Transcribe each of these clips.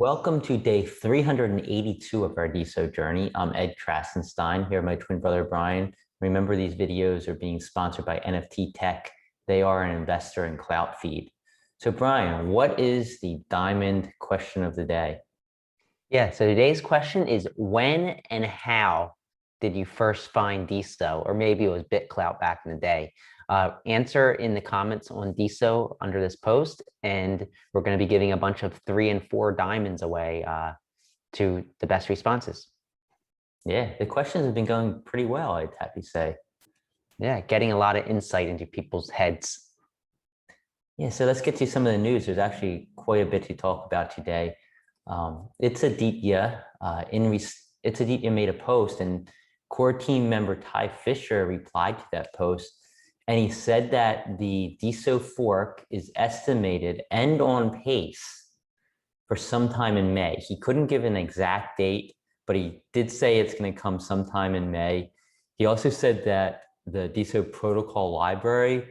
Welcome to day 382 of our DeSo journey. I'm Ed Krasenstein here with my twin brother, Brian. Remember, these videos are being sponsored by NFT Tech. They are an investor in CloutFeed. So Brian, what is the diamond question of the day? Yeah, so today's question is when and how did you first find DeSo? Or maybe it was BitClout back in the day. Answer in the comments on DeSo under this post, and we're going to be giving a bunch of 3 and 4 diamonds away to the best responses. Yeah, the questions have been going pretty well, I'd have to say. Yeah, getting a lot of insight into people's heads. Yeah, so let's get to some of the news. There's actually quite a bit to talk about today. It's Aditya. It's Aditya made a post, and core team member Ty Fisher replied to that post, and he said that the DeSo fork is estimated and on pace for sometime in May. He couldn't give an exact date, but he did say it's going to come sometime in May. He also said that the DeSo protocol library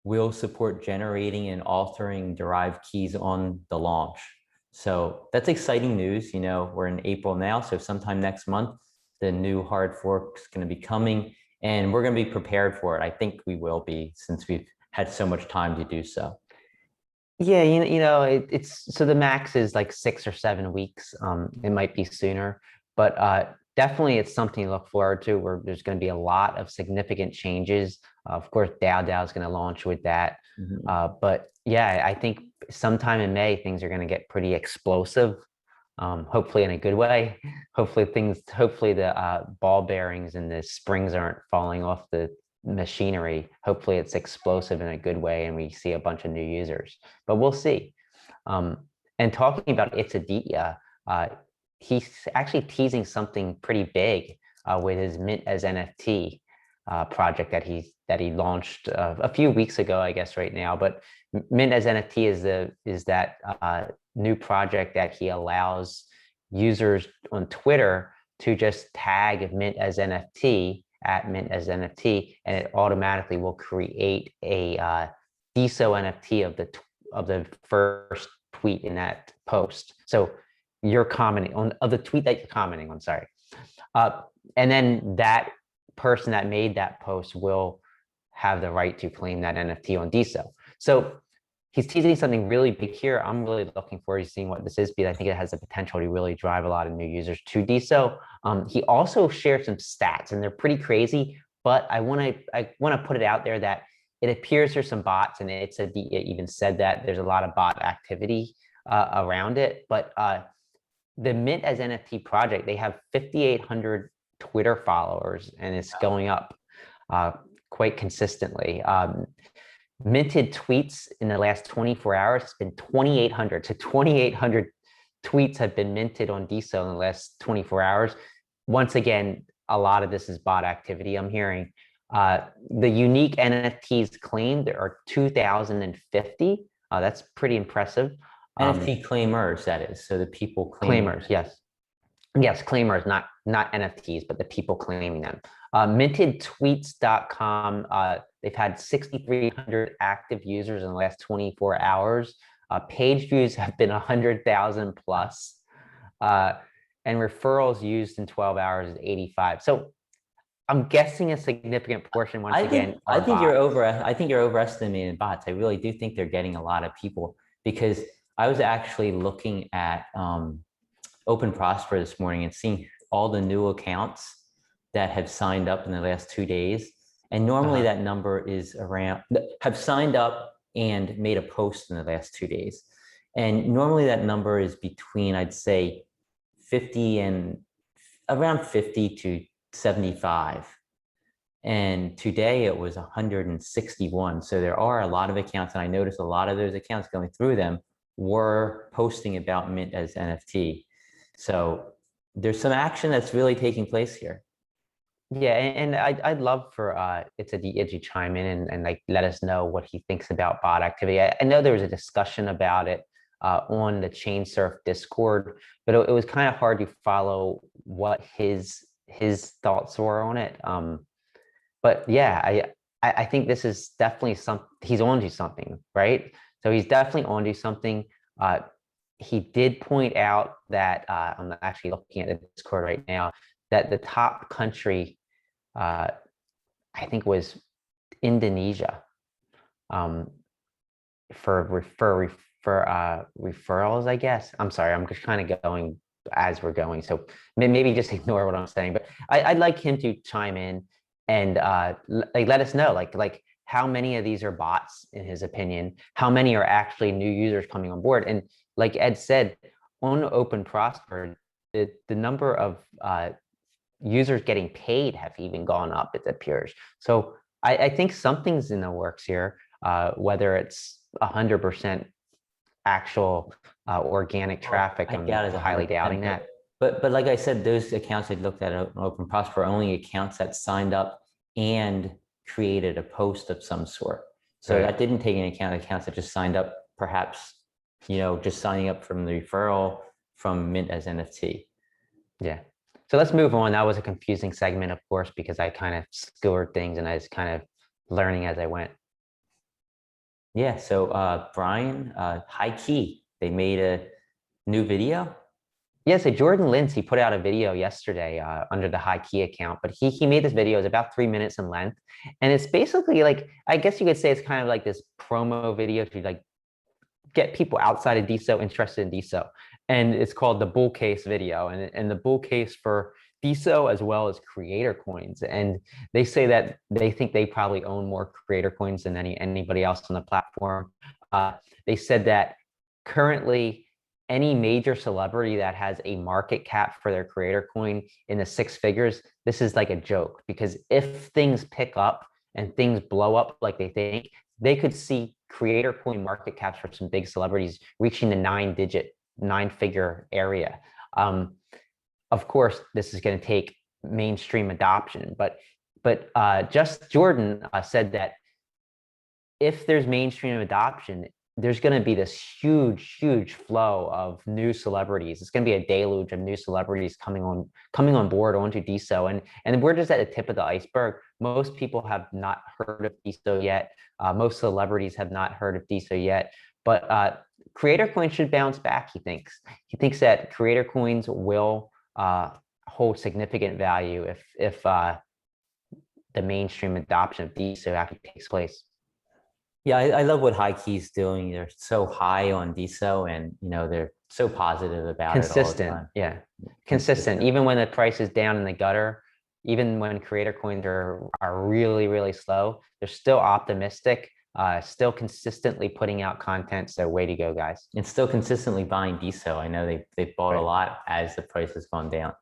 will support generating and altering derived keys on the launch. So that's exciting news. You know, we're in April now, so sometime next month, the new hard fork is going to be coming, and we're going to be prepared for it. I think we will be, since we've had so much time to do so. Yeah, it's so the max is like 6 or 7 weeks. It might be sooner, but definitely it's something to look forward to, where there's going to be a lot of significant changes. Of course, DAO is going to launch with that. But yeah, I think sometime in May, things are going to get pretty explosive, hopefully in a good way. Hopefully the ball bearings and the springs aren't falling off the machinery. Hopefully it's explosive in a good way and we see a bunch of new users, but we'll see. And talking about It's Aditya, he's actually teasing something pretty big with his MintAsNFT project that he launched a few weeks ago, I guess right now. But MintAsNFT is that new project that he allows users on Twitter to just tag MintAsNFT at MintAsNFT, and it automatically will create a DeSo NFT of the first tweet in that post. So you're commenting on the tweet that you're commenting on, sorry. And then that person that made that post will have the right to claim that NFT on DeSo. So he's teasing something really big here. I'm really looking forward to seeing what this is, because I think it has the potential to really drive a lot of new users to DeSo. He also shared some stats, and they're pretty crazy, but I want to put it out there that it appears there's some bots, and it even said that there's a lot of bot activity around it. But the MintAsNFT project, they have 5,800 Twitter followers, and it's going up quite consistently. Minted tweets in the last 24 hours has been 2,800. So 2,800 tweets have been minted on DeSo in the last 24 hours. Once again, a lot of this is bot activity, I'm hearing. The unique NFTs claimed, there are 2,050. That's pretty impressive. NFT claimers, that is. So the people claiming. Claimers, yes. Yes, claimers, not NFTs, but the people claiming them. Mintedtweets.com, they've had 6,300 active users in the last 24 hours. Page views have been 100,000 plus. And referrals used in 12 hours is 85. So I'm guessing a significant portion, once again, I think you're overestimating bots. I really do think they're getting a lot of people, because I was actually looking at Open Prosper this morning and seeing all the new accounts that have signed up in the last 2 days. And normally that number is around, have signed up and made a post in the last 2 days. And normally that number is between, I'd say, 50 and around 50 to 75. And today it was 161. So there are a lot of accounts, and I noticed a lot of those accounts going through them were posting about MintAsNFT. So there's some action that's really taking place here. Yeah, and I'd love for It's Aditya to chime in and like let us know what he thinks about bot activity. I know there was a discussion about it on the ChainSurf Discord, but it was kind of hard to follow what his thoughts were on it. But yeah, I think this is definitely he's onto something, right? So he's definitely onto something. he did point out that I'm actually looking at the Discord right now, that the top country, I think, was Indonesia, um, for referrals, I guess. I'm sorry, I'm just kind of going as we're going, so maybe just ignore what I'm saying. But I'd like him to chime in and like let us know, like how many of these are bots in his opinion, how many are actually new users coming on board, and like Ed said, on Open Prosper, the number of users getting paid have even gone up, it appears. So I think something's in the works here, whether it's 100% actual organic traffic. I I'm doubt it's highly 100%, doubting that. but like I said, those accounts I looked at on Open Prosper are only accounts that signed up and created a post of some sort. So Right. that didn't take into account accounts that just signed up, perhaps, just signing up from the referral from MintAsNFT. Yeah. So let's move on. That was a confusing segment, of course, because I kind of skewed things and I was kind of learning as I went. Yeah, so Brian, High Key, they made a new video. Yeah, so Jordan Lindsay put out a video yesterday under the High Key account, but he made this video. It's about 3 minutes in length, and it's basically like, I guess you could say it's kind of like this promo video to like get people outside of DeSo interested in DeSo, and it's called the bull case video, and the bull case for DeSo as well as creator coins. And they say that they think they probably own more creator coins than anybody else on the platform. They said that currently any major celebrity that has a market cap for their creator coin in the 6 figures, this is like a joke, because if things pick up and things blow up like they think, they could see creator coin market caps for some big celebrities reaching the 9-figure area. Of course, this is going to take mainstream adoption, but Just Jordan said that if there's mainstream adoption, there's going to be this huge flow of new celebrities. It's going to be a deluge of new celebrities coming on board onto DeSo, and we're just at the tip of the iceberg. Most people have not heard of DeSo yet. Most celebrities have not heard of DeSo yet, but creator coins should bounce back. He thinks that creator coins will hold significant value if the mainstream adoption of DeSo actually takes place. Yeah, I love what High Key's doing. They're so high on DeSo, and they're so positive about it all the Consistent, time. yeah, consistent. Even when the price is down in the gutter, even when creator coins are really slow, they're still optimistic, still consistently putting out content. So way to go, guys. And still consistently buying DeSo. I know they've bought a lot as the price has gone down.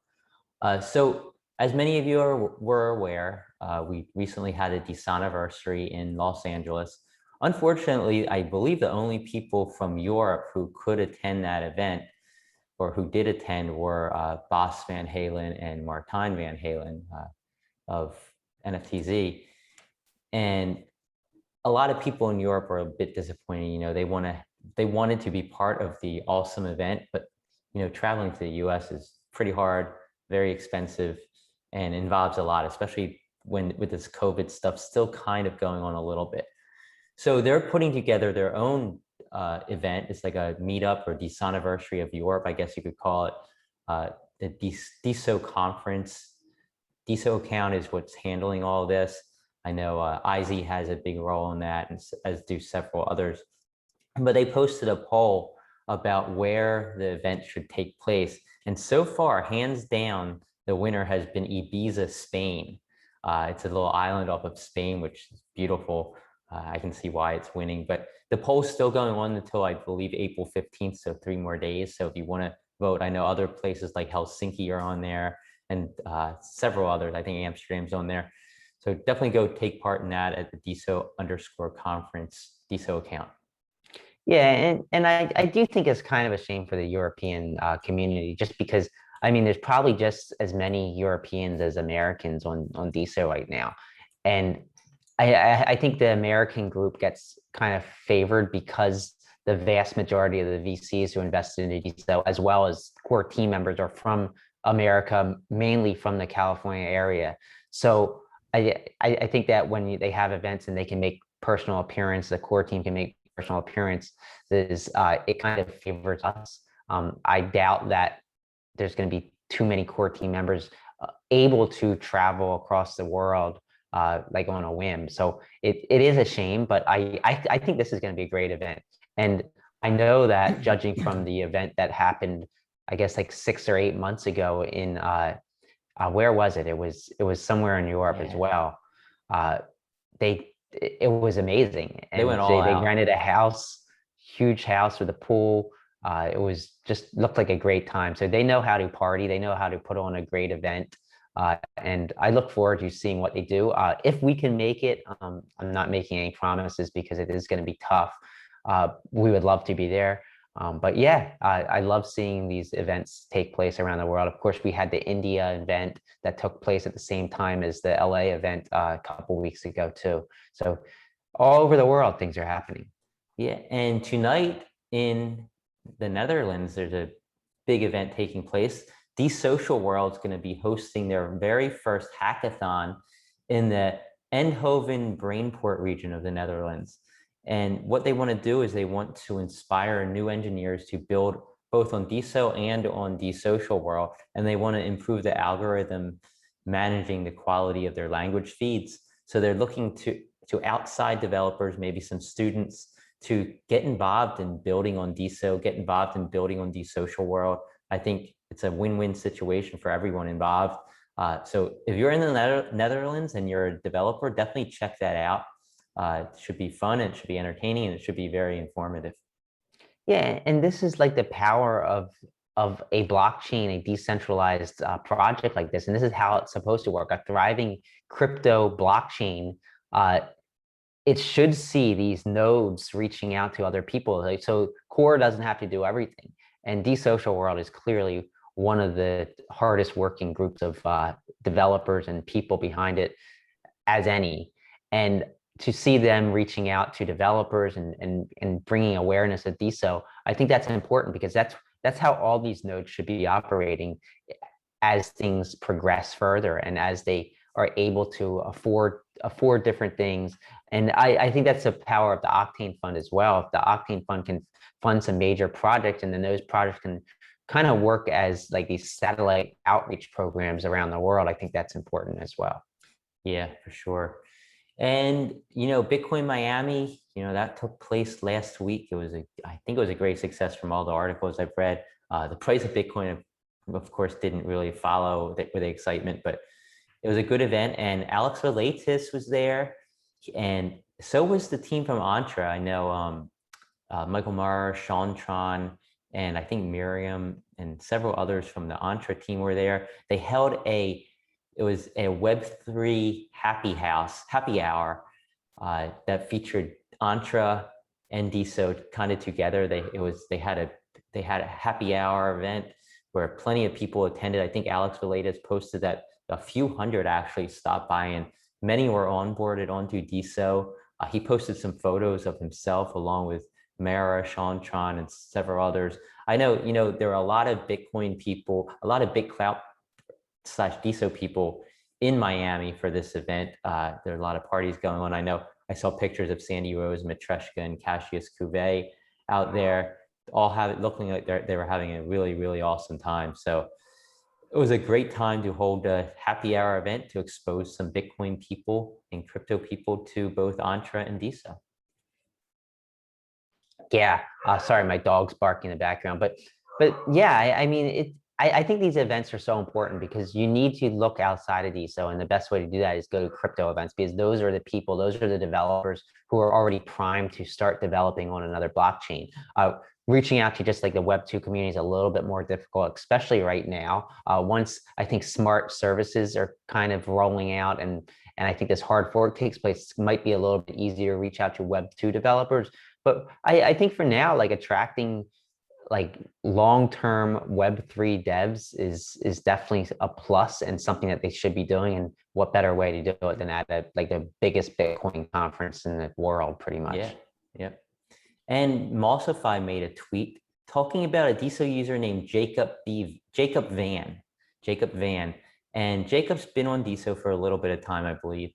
So as many of you were aware, we recently had a DeSo anniversary in Los Angeles. Unfortunately, I believe the only people from Europe who could attend that event, or who did attend, were Bas Van Halen and Martijn Van Halen of NFTZ. And a lot of people in Europe are a bit disappointed. They wanted to be part of the awesome event, but traveling to the US is pretty hard, very expensive, and involves a lot, especially with this COVID stuff still kind of going on a little bit. So they're putting together their own event. It's like a meetup or DeSo anniversary of Europe, I guess you could call it. The DeSo conference. DeSo account is what's handling all of this. I know IZ has a big role in that, and as do several others. But they posted a poll about where the event should take place. And so far, hands down, the winner has been Ibiza, Spain. It's a little island off of Spain, which is beautiful. I can see why it's winning, but the poll's still going on until, I believe, April 15th, so 3 more days. So if you want to vote, I know other places like Helsinki are on there, and several others. I think Amsterdam's on there. So definitely go take part in that at the DeSo_conference DeSo account. Yeah, and I do think it's kind of a shame for the European community, just because, I mean, there's probably just as many Europeans as Americans on DeSo right now. And I think the American group gets kind of favored because the vast majority of the VCs who invested in DeSo, as well as core team members, are from America, mainly from the California area. So I think that when they have events and they can make personal appearance, the core team can make personal appearance, is it kind of favors us. I doubt that there's going to be too many core team members able to travel across the world like on a whim. So it is a shame, but I think this is going to be a great event. And I know that judging from the event that happened, I guess like 6 or 8 months ago in where was it? It was somewhere in Europe as well. It was amazing, They and went all they out. rented a house, huge house with a pool. It was just looked like a great time. So they know how to party. They know how to put on a great event. And I look forward to seeing what they do. If we can make it, I'm not making any promises because it is going to be tough. We would love to be there. But yeah, I love seeing these events take place around the world. Of course, we had the India event that took place at the same time as the LA event a couple weeks ago too. So all over the world, things are happening. Yeah, and tonight in the Netherlands, there's a big event taking place. DeSocial World is going to be hosting their very first hackathon in the Eindhoven Brainport region of the Netherlands. And what they want to do is they want to inspire new engineers to build both on DeSo and on DeSocial World. And they want to improve the algorithm managing the quality of their language feeds. So they're looking to outside developers, maybe some students, to get involved in building on DeSo, get involved in building on DeSocial World. I think it's a win-win situation for everyone involved. So if you're in the Netherlands and you're a developer, definitely check that out. It should be fun, it should be entertaining, and it should be very informative. Yeah, and this is like the power of a blockchain, a decentralized project like this, and this is how it's supposed to work. A thriving crypto blockchain, it should see these nodes reaching out to other people. Like, so core doesn't have to do everything, and DeSocial World is clearly one of the hardest working groups of developers and people behind it as any. And to see them reaching out to developers and bringing awareness of DeSo, I think that's important because that's how all these nodes should be operating as things progress further and as they are able to afford different things. And I think that's the power of the Octane Fund as well. If the Octane Fund can fund some major projects, and then those projects can kind of work as like these satellite outreach programs around the world, I think that's important as well. Yeah, for sure. And, Bitcoin Miami, that took place last week. I think it was a great success from all the articles I've read. The price of Bitcoin, of course, didn't really follow with the excitement, but it was a good event. And Alex Velitis was there. And so was the team from Entra. I know Michael Marr, Sean Tron, and I think Miriam and several others from the Entra team were there. They held it was a Web3 Happy Hour that featured Entra and DeSo kind of together. They had a happy hour event where plenty of people attended. I think Alex Velitis posted that a few hundred actually stopped by, and many were onboarded onto DeSo. He posted some photos of himself along with Mara, Sean Tron, and several others. I know, there are a lot of Bitcoin people, a lot of BitClout / DeSo people in Miami for this event. There are a lot of parties going on. I know I saw pictures of Sandy Rose, Matreshka, and Cassius Cuvée out there, looking like they were having a really, really awesome time. So it was a great time to hold a happy hour event to expose some Bitcoin people and crypto people to both Entra and DeSo. Yeah, sorry, my dog's barking in the background, but yeah, I mean, I think these events are so important because you need to look outside of DeSo, and the best way to do that is go to crypto events because those are the people, those are the developers who are already primed to start developing on another blockchain. Reaching out to just like the Web2 community is a little bit more difficult, especially right now. Once I think smart services are kind of rolling out and I think this hard fork takes place, it might be a little bit easier to reach out to Web2 developers. But I think for now, like attracting like long-term Web3 devs is definitely a plus and something that they should be doing. And what better way to do it than at like the biggest Bitcoin conference in the world, pretty much. Yeah, yeah. And Mossify made a tweet talking about a DeSo user named Jacob Van. And Jacob's been on DeSo for a little bit of time, I believe.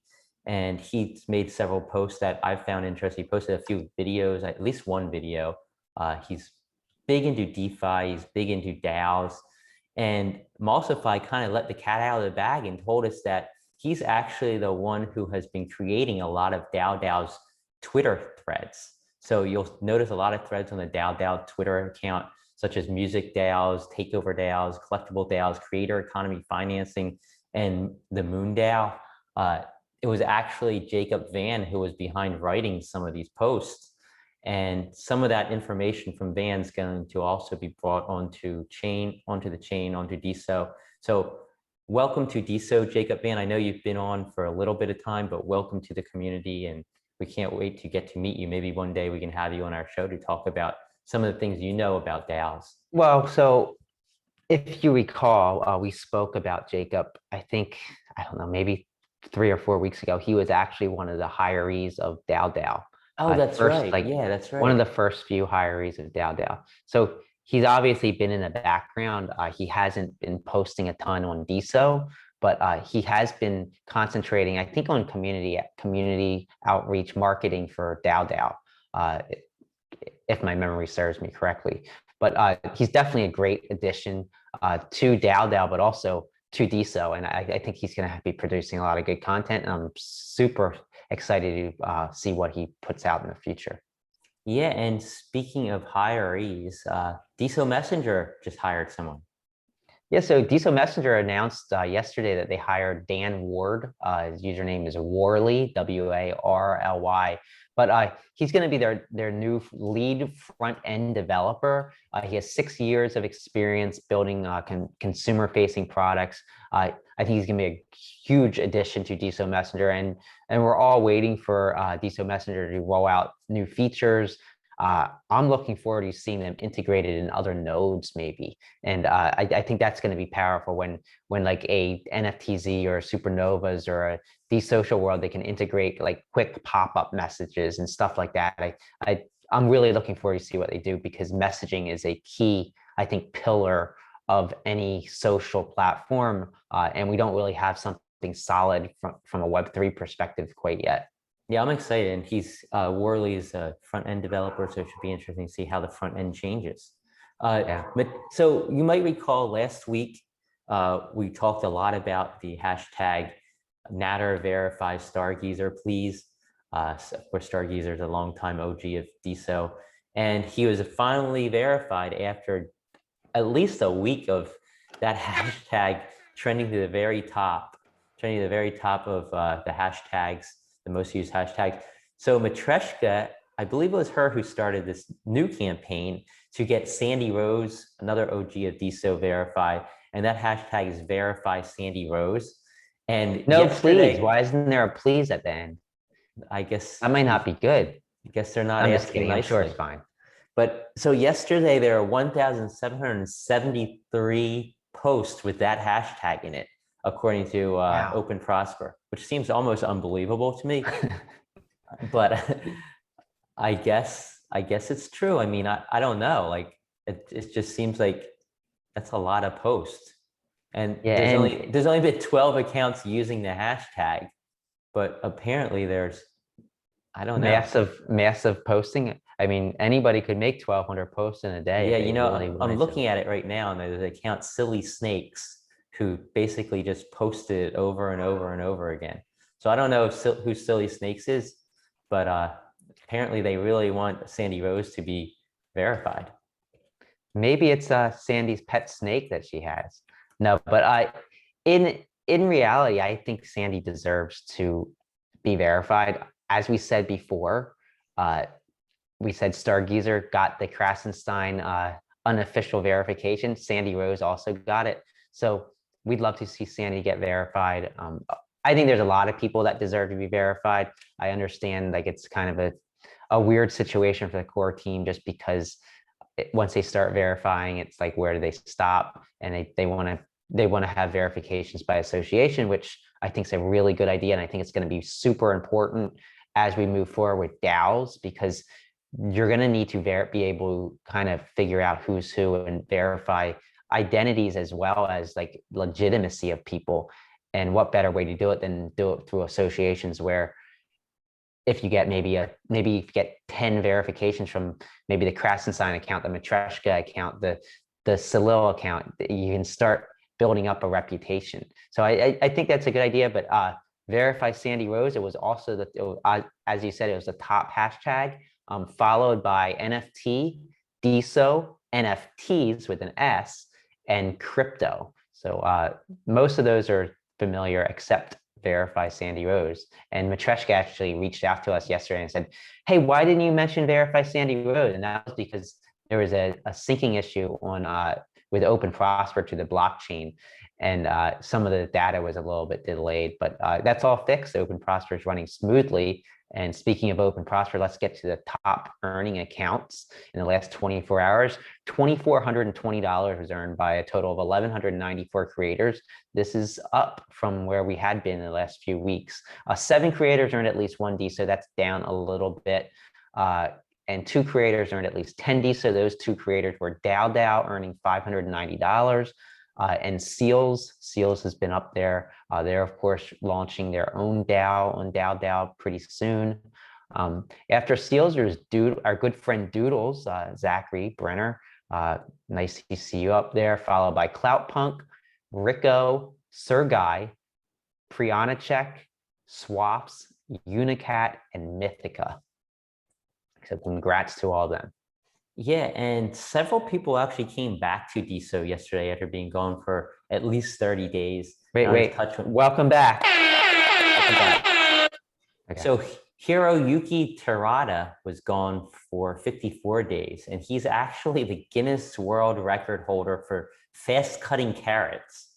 and he's made several posts that I found interesting. He posted a few videos, at least one video. He's big into DeFi, he's big into DAOs, and Malsify kind of let the cat out of the bag and told us that he's actually the one who has been creating a lot of DAO's Twitter threads. So you'll notice a lot of threads on the DAO Twitter account, such as music DAOs, takeover DAOs, collectible DAOs, creator economy financing, and the Moon DAO. It was actually Jacob Van who was behind writing some of these posts. And some of that information from Van's going to also be brought onto the chain, onto DeSo. So welcome to DeSo, Jacob Van. I know you've been on for a little bit of time, but welcome to the community. And we can't wait to get to meet you. Maybe one day we can have you on our show to talk about some of the things you know about DAOs. Well, so if you recall, we spoke about Jacob, I think, I don't know, maybe 3 or 4 weeks ago. He was actually one of the hirees of DAO. Oh, that's first, right. like, yeah, that's right. One of the first few hirees of DAO. So he's obviously been in the background. He hasn't been posting a ton on DeSo, but he has been concentrating, I think, on community outreach marketing for DAO, if my memory serves me correctly. But he's definitely a great addition to DAO, but also to DeSo. And I think he's going to be producing a lot of good content. And I'm super excited to see what he puts out in the future. Yeah, and speaking of hirees, DeSo Messenger just hired someone. Yeah, so DeSo Messenger announced yesterday that they hired Dan Ward. His username is Warly, Warly. But he's going to be their new lead front-end developer. He has 6 years of experience building consumer-facing products. I think he's going to be a huge addition to DeSo Messenger, and we're all waiting for DeSo Messenger to roll out new features. I'm looking forward to seeing them integrated in other nodes, maybe. And I think that's going to be powerful when like a NFTZ or a Supernovas or a DeSocial World, they can integrate like quick pop-up messages and stuff like that. I'm really looking forward to see what they do, because messaging is a key, I think, pillar of any social platform. And we don't really have something solid from a Web3 perspective quite yet. Yeah, I'm excited. And he's Worley's a front-end developer, so it should be interesting to see how the front end changes. But so you might recall last week, we talked a lot about the hashtag Natter verify Stargazer, please. So of course, Stargazer is a longtime OG of DeSo, and he was finally verified after at least a week of that hashtag trending to the very top of the hashtags, the most used hashtags. So Matreshka, I believe it was her who started this new campaign to get Sandy Rose, another OG of DeSo, verified, and that hashtag is verify Sandy Rose. And no, please. Why isn't there a please at the end? I guess that might not be good. I guess they're not. I'm just kidding. I'm sure it's fine. But so yesterday there are 1,773 posts with that hashtag in it, according to Wow. Open Prosper, which seems almost unbelievable to me. But I guess it's true. I mean, I don't know. Like it just seems like that's a lot of posts. And there's only been 12 accounts using the hashtag, but apparently there's, I don't know, massive posting. I mean, anybody could make 1,200 posts in a day. Yeah, you know, I'm looking at it right now, and there's an account, Silly Snakes, who basically just posted it over and over and over again. So I don't know who Silly Snakes is, but apparently they really want Sandy Rose to be verified. Maybe it's Sandy's pet snake that she has. No, but in reality, I think Sandy deserves to be verified. As we said before, we said Stargazer got the Krasenstein unofficial verification. Sandy Rose also got it. So we'd love to see Sandy get verified. I think there's a lot of people that deserve to be verified. I understand like it's kind of a weird situation for the core team, just because once they start verifying, it's like, where do they stop? And they want to have verifications by association, which I think is a really good idea. And I think it's going to be super important as we move forward with DAOs, because you're going to need to be able to kind of figure out who's who and verify identities as well as like legitimacy of people. And what better way to do it than do it through associations where if you get maybe you get 10 verifications from maybe the Krasenstein account, the Matryoshka account, the Salil account, you can start building up a reputation. So I think that's a good idea, but Verify Sandy Rose, it was also as you said, it was the top hashtag, followed by NFT, DeSo, NFTs with an S, and crypto. So most of those are familiar except Verify Sandy Rose. And Matryoshka actually reached out to us yesterday and said, hey, why didn't you mention Verify Sandy Rose? And that was because there was a syncing issue on with Open Prosper to the blockchain. And some of the data was a little bit delayed, but that's all fixed. Open Prosper is running smoothly. And speaking of Open Prosper, let's get to the top earning accounts in the last 24 hours. $2,420 was earned by a total of 1,194 creators. This is up from where we had been in the last few weeks. 7 creators earned at least 1 DeSo. That's down a little bit. And 2 creators earned at least 10 DeSo. Those 2 creators were DAO earning $590. And Seals has been up there. They're, of course, launching their own DAO on DAO pretty soon. After Seals, there's our good friend Doodles, Zachary Brenner. Nice to see you up there, followed by Cloutpunk, Rico, Sergei, Priyanachek, Swaps, Unicat, and Mythica. So congrats to all of them. Yeah, and several people actually came back to DeSo yesterday after being gone for at least 30 days. Wait, welcome back. Welcome back. Okay. So Hiroyuki Terada was gone for 54 days, and he's actually the Guinness World Record holder for fast cutting carrots.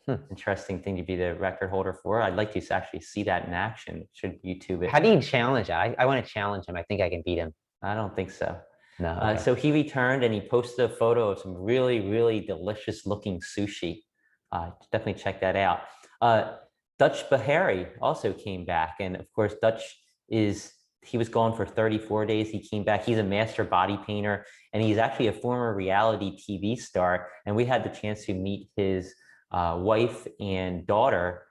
Interesting thing to be the record holder for. I'd like to actually see that in action. Should YouTube it. How do you challenge that? I want to challenge him. I think I can beat him. I don't think so. No. Okay. So he returned and he posted a photo of some really, really delicious looking sushi. Definitely check that out. Dutch Bahari also came back. And of course, he was gone for 34 days. He came back. He's a master body painter, and he's actually a former reality TV star. And we had the chance to meet his wife and daughter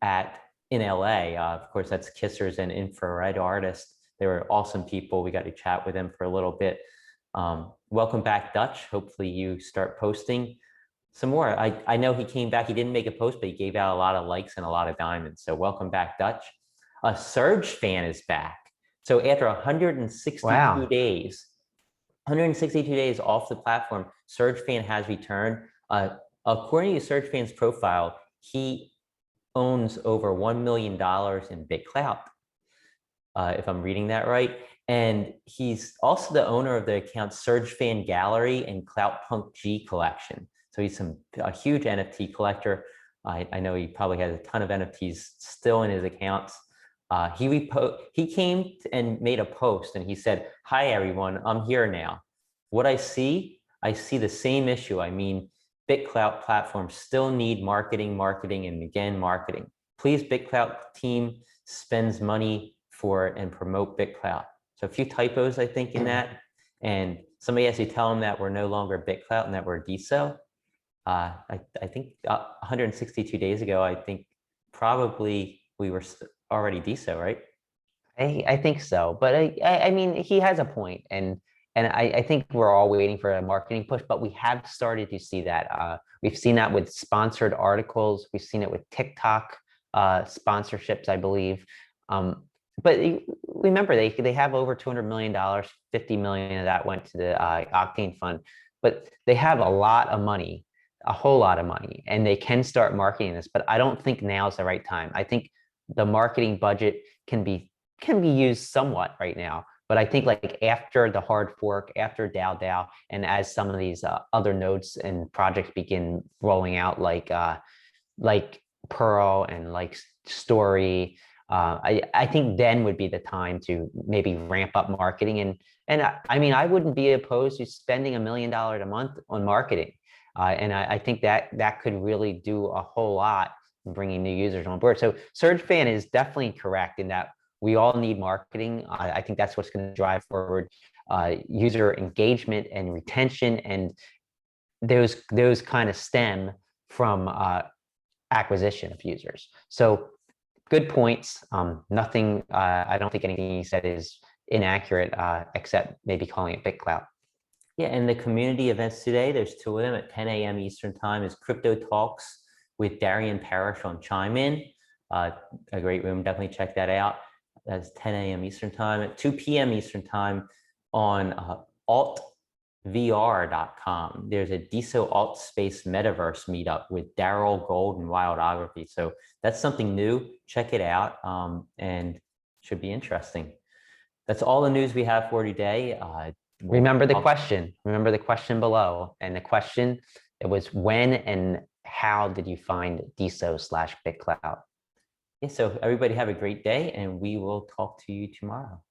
in LA. Of course, that's Kissers and Infrared Artists. They were awesome people. We got to chat with them for a little bit. Welcome back, Dutch. Hopefully you start posting some more. I know he came back. He didn't make a post, but he gave out a lot of likes and a lot of diamonds. So welcome back, Dutch. Surge Fan is back. So after 162 days, 162 days off the platform, Surge Fan has returned. According to Surge Fan's profile, he owns over $1 million in BitClout. If I'm reading that right. And he's also the owner of the account Surge Fan Gallery and Cloutpunk G Collection. So he's a huge NFT collector. I know he probably has a ton of NFTs still in his accounts. He came and made a post and he said, "Hi everyone, I'm here now. What I see the same issue. I mean, BitClout platforms still need marketing, and again, marketing. Please, BitClout team spends money for it and promote BitClout." So a few typos, I think, in that. And somebody has to tell them that we're no longer BitClout and that we're DeSo. I think 162 days ago, I think probably we were already DeSo, right? I think so. But I mean, he has a point. And I think we're all waiting for a marketing push, but we have started to see that. We've seen that with sponsored articles. We've seen it with TikTok sponsorships, I believe. But remember, they have over $200 million, 50 million of that went to the Octane Fund, but they have a lot of money, a whole lot of money, and they can start marketing this, but I don't think now is the right time. I think the marketing budget can be used somewhat right now, but I think like after the hard fork, after DAO, and as some of these other nodes and projects begin rolling out, like Pearl and like Story, I think then would be the time to maybe ramp up marketing. And I mean, I wouldn't be opposed to spending $1 million a month on marketing. And I think that could really do a whole lot in bringing new users on board. So Surge Fan is definitely correct in that we all need marketing. I think that's what's going to drive forward user engagement and retention. And those kind of stem from acquisition of users. So good points. Nothing, I don't think anything you said is inaccurate, except maybe calling it BitClout. Yeah, and the community events today, there's 2 of them at 10 a.m. Eastern time, is Crypto Talks with Darian Parrish on Chime In. A great room, definitely check that out. That's 10 a.m. Eastern time. At 2 p.m. Eastern time on altvr.com. There's a DeSo Alt Space Metaverse meetup with Daryl Gold and Wildography. So that's something new. Check it out, and should be interesting. That's all the news we have for today. Remember the question. Remember the question below. And the question, it was when and how did you find DeSo/BitClout? Yeah, so everybody have a great day, and we will talk to you tomorrow.